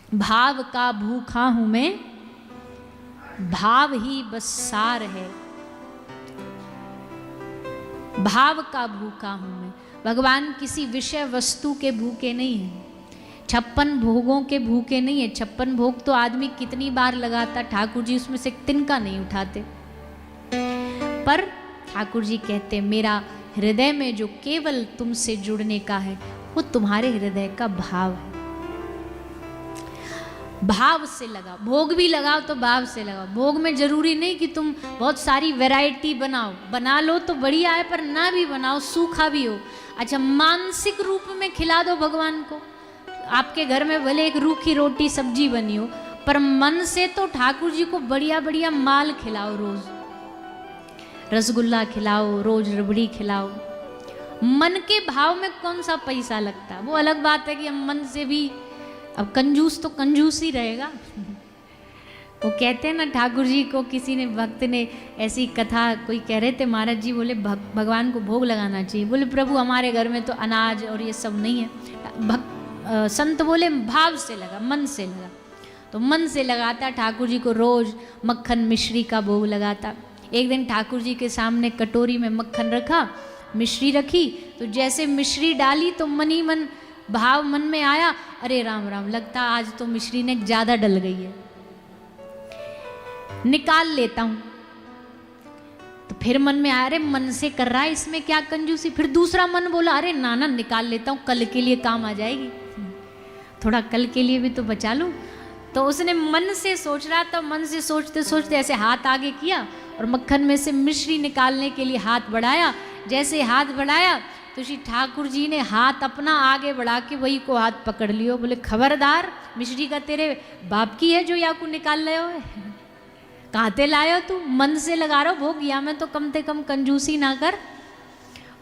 भाव का भूखा हूं मैं, भाव ही बस सार है। भाव का भूखा हूं मैं। भगवान किसी विषय वस्तु के भूखे नहीं है, 56 भोगों के भूखे नहीं है। 56 भोग तो आदमी कितनी बार लगाता, ठाकुर जी उसमें से तिनका नहीं उठाते। पर ठाकुर जी कहते मेरा हृदय में जो केवल तुमसे जुड़ने का है वो तुम्हारे हृदय का भाव है। भाव से लगाओ, भोग भी लगाओ तो भाव से लगाओ। भोग में जरूरी नहीं कि तुम बहुत सारी वैरायटी बनाओ, बना लो तो बढ़िया है, पर ना भी बनाओ, सूखा भी हो। अच्छा, मानसिक रूप में खिला दो भगवान को। आपके घर में भले एक रूखी रोटी सब्जी बनी हो, पर मन से तो ठाकुर जी को बढ़िया बढ़िया माल खिलाओ। रोज रसगुल्ला खिलाओ, रोज रबड़ी खिलाओ। मन के भाव में कौन सा पैसा लगता है? वो अलग बात है कि हम मन से भी, अब कंजूस तो कंजूस ही रहेगा। वो कहते हैं ना, ठाकुर जी को किसी ने, भक्त ने ऐसी कथा, कोई कह रहे थे महाराज जी बोले भगवान को भोग लगाना चाहिए। बोले प्रभु हमारे घर में तो अनाज और ये सब नहीं है। संत बोले भाव से लगा, मन से लगा। तो मन से लगाता, ठाकुर जी को रोज मक्खन मिश्री का भोग लगाता। एक दिन ठाकुर जी के सामने कटोरी में मक्खन रखा, मिश्री रखी, तो जैसे मिश्री डाली तो मन ही मन भाव मन में आया, अरे राम राम, लगता आज तो मिश्री ने ज्यादा डल गई है, निकाल लेता हूं। तो फिर मन में आया, अरे मन से कर रहा है, इसमें क्या कंजूसी। फिर दूसरा मन बोला, अरे नाना निकाल लेता हूं, कल के लिए काम आ जाएगी, थोड़ा कल के लिए भी तो बचा लूं। तो उसने मन से सोच रहा था, मन से सोचते सोचते ऐसे हाथ आगे किया और मक्खन में से मिश्री निकालने के लिए हाथ बढ़ाया। जैसे हाथ बढ़ाया तो श्री ठाकुर जी ने हाथ अपना आगे बढ़ा के वही को हाथ पकड़ लियो। बोले खबरदार, मिश्री का तेरे बाप की है जो या को निकाल रहे हो, कहते लायो तू, मन से लगा रहा भोग, या में तो कम से कम कंजूसी ना कर।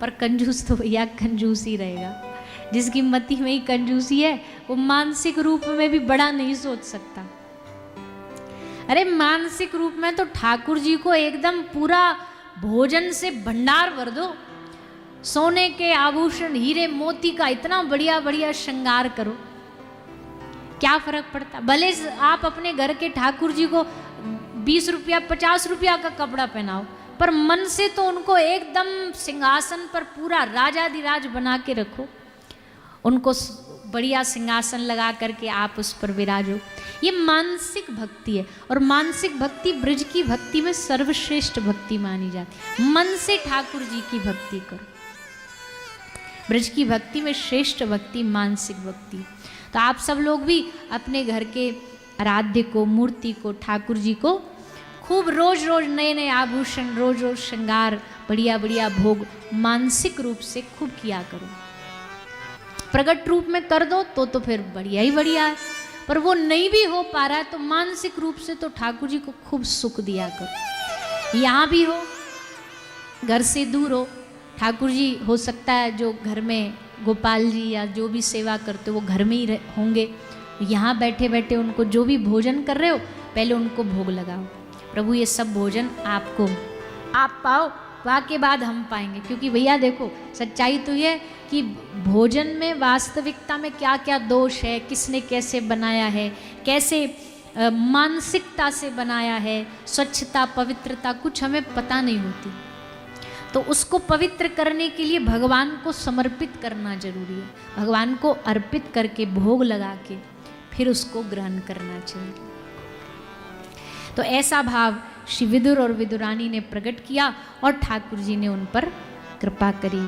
पर कंजूस तो भैया कंजूस ही रहेगा, जिसकी मति में ही कंजूसी है वो मानसिक रूप में भी बड़ा नहीं सोच सकता। अरे मानसिक रूप में तो ठाकुर जी को एकदम पूरा भोजन से भंडार भर दो, सोने के आभूषण, हीरे मोती का इतना बढ़िया बढ़िया श्रृंगार करो, क्या फर्क पड़ता। भले आप अपने घर के ठाकुर जी को 20 रुपया 50 रुपया का कपड़ा पहनाओ, पर मन से तो उनको एकदम सिंहासन पर पूरा राजाधिराज बना के रखो, उनको बढ़िया सिंहासन लगा करके आप उस पर विराजो। ये मानसिक भक्ति है, और मानसिक भक्ति ब्रज की भक्ति में सर्वश्रेष्ठ भक्ति मानी जाती है। मन से ठाकुर जी की भक्ति करो, ब्रज की भक्ति में श्रेष्ठ भक्ति मानसिक भक्ति। तो आप सब लोग भी अपने घर के आराध्य को, मूर्ति को, ठाकुर जी को खूब रोज रोज नए नए आभूषण, रोज रोज श्रृंगार, बढ़िया बढ़िया भोग मानसिक रूप से खूब किया करो। प्रकट रूप में कर दो तो फिर बढ़िया ही बढ़िया है, पर वो नहीं भी हो पा रहा है तो मानसिक रूप से तो ठाकुर जी को खूब सुख दिया करो। यहाँ भी हो, घर से दूर हो, ठाकुर जी हो सकता है जो घर में गोपाल जी या जो भी सेवा करते हो वो घर में ही होंगे, यहाँ बैठे बैठे उनको जो भी भोजन कर रहे हो पहले उनको भोग लगाओ। प्रभु ये सब भोजन आपको आप पाओ, के बाद हम पाएंगे। क्योंकि भैया देखो सच्चाई तो ये कि भोजन में वास्तविकता में क्या क्या दोष है, किसने कैसे बनाया है, कैसे मानसिकता से बनाया है, स्वच्छता पवित्रता कुछ हमें पता नहीं होती। तो उसको पवित्र करने के लिए भगवान को समर्पित करना जरूरी है, भगवान को अर्पित करके भोग लगा के फिर उसको ग्रहण करना चाहिए। तो ऐसा भाव श्री विदुर और विदुरानी ने प्रकट किया और ठाकुर जी ने उन पर कृपा करी।